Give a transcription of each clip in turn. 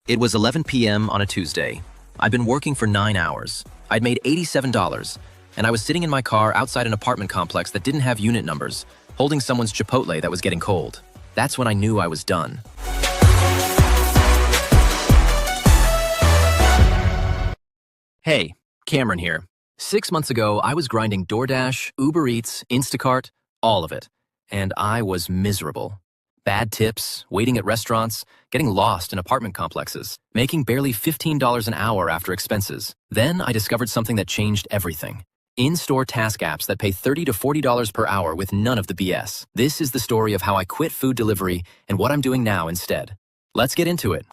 It was 11 p.m. on a Tuesday. I'd been working for 9 hours. I'd made $87, and I was sitting in my car outside an apartment complex that didn't have unit numbers, holding someone's Chipotle that was getting cold. That's when I knew I was done. Hey, Cameron here. 6 months ago, I was grinding DoorDash, Uber Eats, Instacart, all of it. And I was miserable. Bad tips, waiting at restaurants, getting lost in apartment complexes, making barely $15 an hour after expenses. Then I discovered something that changed everything. In-store task apps that pay $30 to $40 per hour with none of the BS. This is the story of how I quit food delivery and what I'm doing now instead. Let's get into it.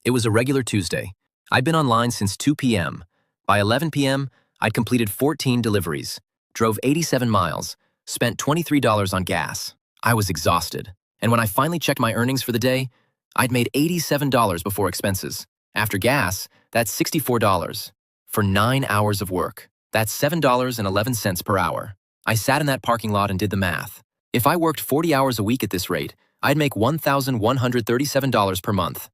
It was a regular Tuesday. I'd been online since 2 p.m. By 11 p.m., I'd completed 14 deliveries, drove 87 miles, spent $23 on gas. I was exhausted. And when I finally checked my earnings for the day, I'd made $87 before expenses. After gas, that's $64. For 9 hours of work, that's $7.11 per hour. I sat in that parking lot and did the math. If I worked 40 hours a week at this rate, I'd make $1,137 per month.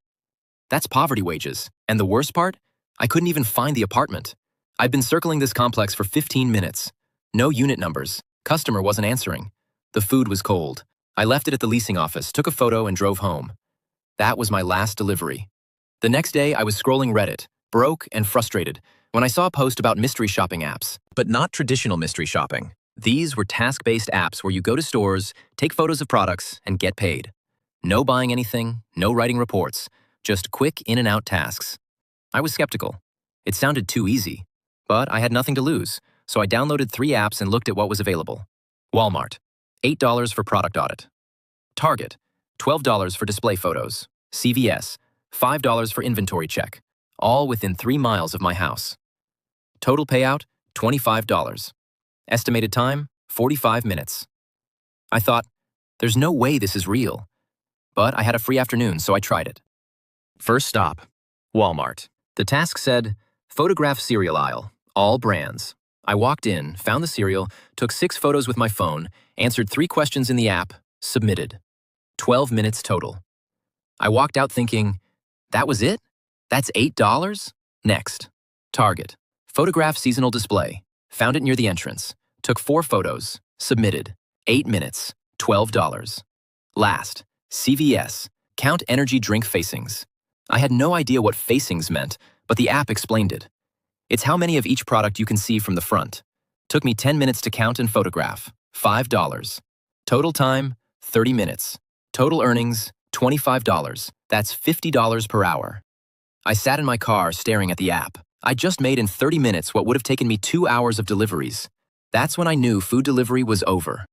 That's poverty wages. And the worst part? I couldn't even find the apartment. I'd been circling this complex for 15 minutes. No unit numbers. Customer wasn't answering. The food was cold. I left it at the leasing office, took a photo, and drove home. That was my last delivery. The next day, I was scrolling Reddit, broke and frustrated, when I saw a post about mystery shopping apps. But not traditional mystery shopping. These were task-based apps where you go to stores, take photos of products, and get paid. No buying anything, no writing reports, just quick in-and-out tasks. I was skeptical. It sounded too easy. But I had nothing to lose, so I downloaded 3 apps and looked at what was available. Walmart. $8 for product audit. Target, $12 for display photos. CVS, $5 for inventory check, all within 3 miles of my house. Total payout, $25. Estimated time, 45 minutes. I thought, there's no way this is real. But I had a free afternoon, so I tried it. First stop, Walmart. The task said, photograph cereal aisle, all brands. I walked in, found the cereal, took 6 photos with my phone, answered 3 questions in the app, submitted. 12 minutes total. I walked out thinking, that was it? That's $8? Next. Target. Photograph seasonal display. Found it near the entrance. Took 4 photos. Submitted. 8 minutes. $12. Last. CVS. Count energy drink facings. I had no idea what facings meant, but the app explained it. It's how many of each product you can see from the front. Took me 10 minutes to count and photograph. $5. Total time, 30 minutes. Total earnings, $25. That's $50 per hour. I sat in my car staring at the app. I just made in 30 minutes what would have taken me 2 hours of deliveries. That's when I knew food delivery was over.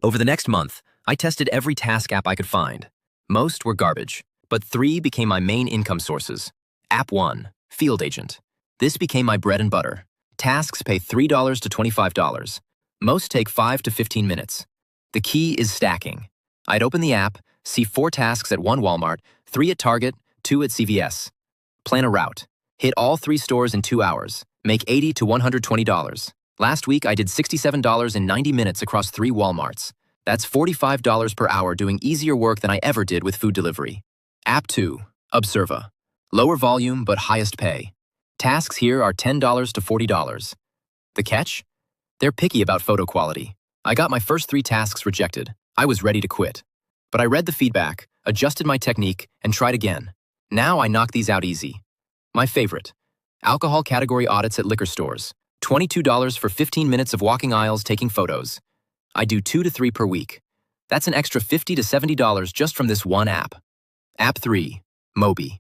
Over the next month, I tested every task app I could find. Most were garbage, but 3 became my main income sources. App 1, Field Agent. This became my bread and butter. Tasks pay $3 to $25. Most take 5 to 15 minutes. The key is stacking. I'd open the app, see 4 tasks at 1 Walmart, 3 at Target, 2 at CVS. Plan a route. Hit all 3 stores in 2 hours. Make $80 to $120. Last week, I did $67 in 90 minutes across 3 Walmarts. That's $45 per hour doing easier work than I ever did with food delivery. App 2, OBSERVA. Lower volume, but highest pay. Tasks here are $10 to $40. The catch? They're picky about photo quality. I got my first 3 tasks rejected. I was ready to quit. But I read the feedback, adjusted my technique, and tried again. Now I knock these out easy. My favorite. Alcohol category audits at liquor stores. $22 for 15 minutes of walking aisles taking photos. I do 2 to 3 per week. That's an extra $50 to $70 just from this one app. App 3, MOBEE.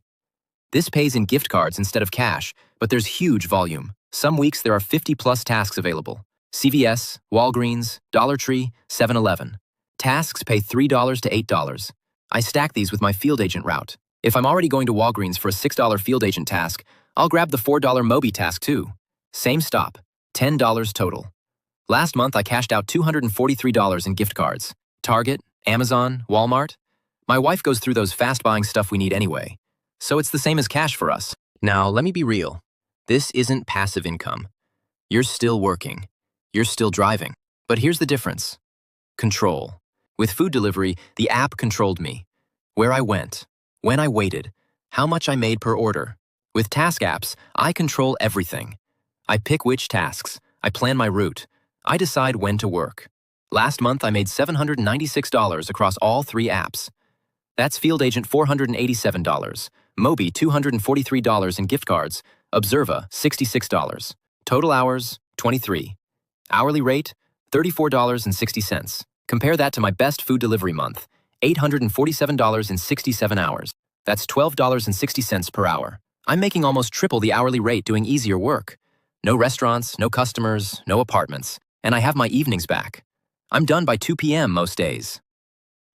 This pays in gift cards instead of cash, but there's huge volume. Some weeks there are 50+ tasks available. CVS, Walgreens, Dollar Tree, 7-Eleven. Tasks pay $3 to $8. I stack these with my field agent route. If I'm already going to Walgreens for a $6 field agent task, I'll grab the $4 MOBEE task too. Same stop, $10 total. Last month I cashed out $243 in gift cards. Target, Amazon, Walmart. My wife goes through those fast-buying stuff we need anyway. So it's the same as cash for us. Now, let me be real. This isn't passive income. You're still working. You're still driving. But here's the difference. Control. With food delivery, the app controlled me. Where I went, when I waited, how much I made per order. With task apps, I control everything. I pick which tasks, I plan my route, I decide when to work. Last month, I made $796 across all 3 apps. That's Field Agent $487, MOBEE $243 in gift cards, OBSERVA $66. Total hours, 23. Hourly rate, $34.60. Compare that to my best food delivery month, $847.67 hours. That's $12.60 per hour. I'm making almost triple the hourly rate doing easier work. No restaurants, no customers, no apartments, and I have my evenings back. I'm done by 2 p.m. most days.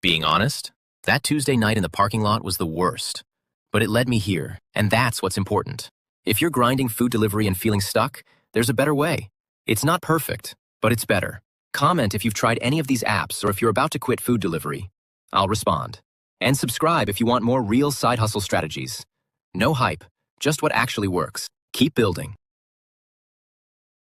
Being honest, that Tuesday night in the parking lot was the worst. But it led me here, and that's what's important. If you're grinding food delivery and feeling stuck, there's a better way. It's not perfect, but it's better. Comment if you've tried any of these apps or if you're about to quit food delivery. I'll respond. And subscribe if you want more real side hustle strategies. No hype, just what actually works. Keep building.